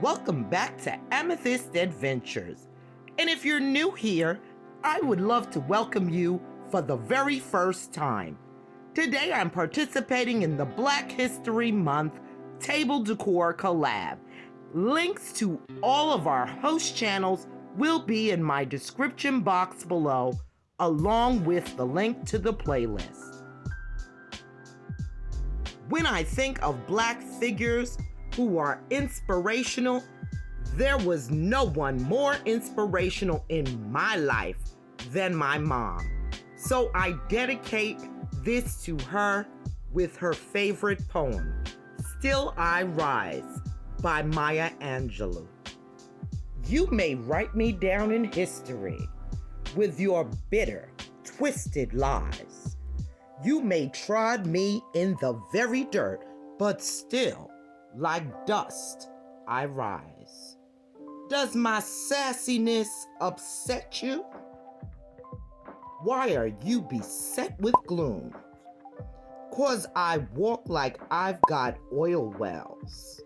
Welcome back to Amethyst Adventures. And if you're new here, I would love to welcome you for the very first time. Today I'm participating in the Black History Month Table Decor collab. Links to all of our host channels will be in my description box below, along with the link to the playlist. When I think of Black figures who are inspirational, there was no one more inspirational in my life than my mom. So I dedicate this to her with her favorite poem, Still I Rise by Maya Angelou. You may write me down in history with your bitter, twisted lies. You may trod me in the very dirt, but still, like dust, I rise. Does my sassiness upset you? Why are you beset with gloom? 'Cause I walk like I've got oil wells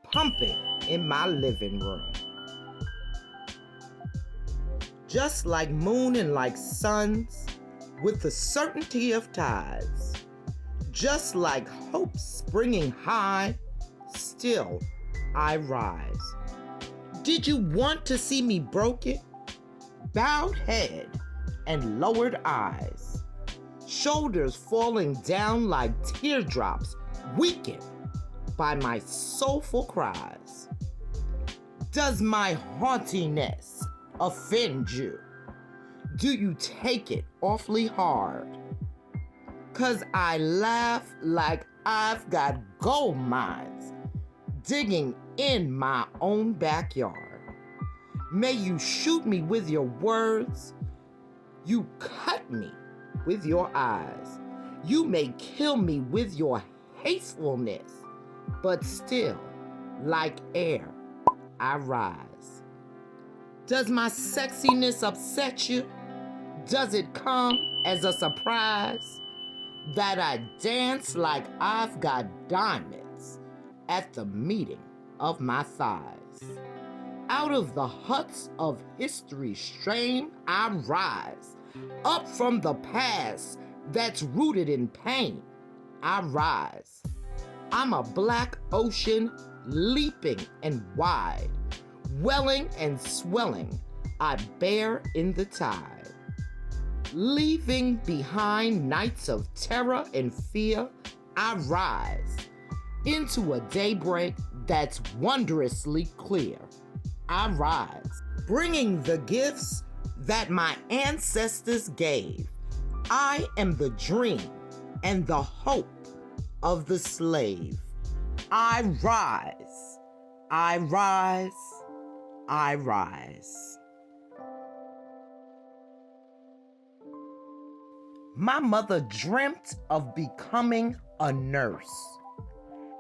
pumping in my living room. Just like moon and like suns, with the certainty of tides. Just like hope springing high, still I rise. Did you want to see me broken? Bowed head and lowered eyes. Shoulders falling down like teardrops, weakened by my soulful cries. Does my haughtiness offend you? Do you take it awfully hard? 'Cause I laugh like I've got gold mines digging in my own backyard. May you shoot me with your words. You cut me with your eyes. You may kill me with your hatefulness, but still, like air, I rise. Does my sexiness upset you? Does it come as a surprise that I dance like I've got diamonds at the meeting of my thighs? Out of the huts of history's stream I rise. Up from the past that's rooted in pain, I rise. I'm a black ocean leaping and wide, welling and swelling, I bear in the tide. Leaving behind nights of terror and fear, I rise into a daybreak that's wondrously clear. I rise, bringing the gifts that my ancestors gave. I am the dream and the hope of the slave. I rise, I rise, I rise. My mother dreamt of becoming a nurse.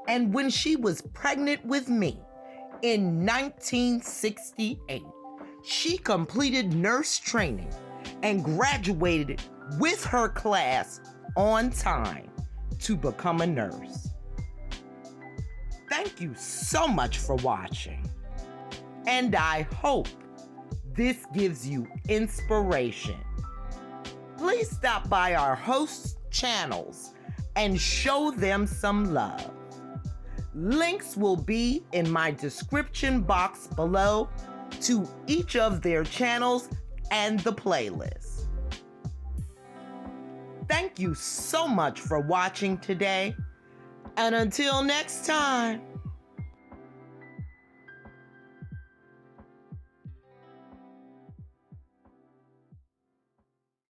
And when she was pregnant with me in 1968, she completed nurse training and graduated with her class on time to become a nurse. Thank you so much for watching. And I hope this gives you inspiration. Please stop by our host channels and show them some love. Links will be in my description box below to each of their channels and the playlist. Thank you so much for watching today, and until next time.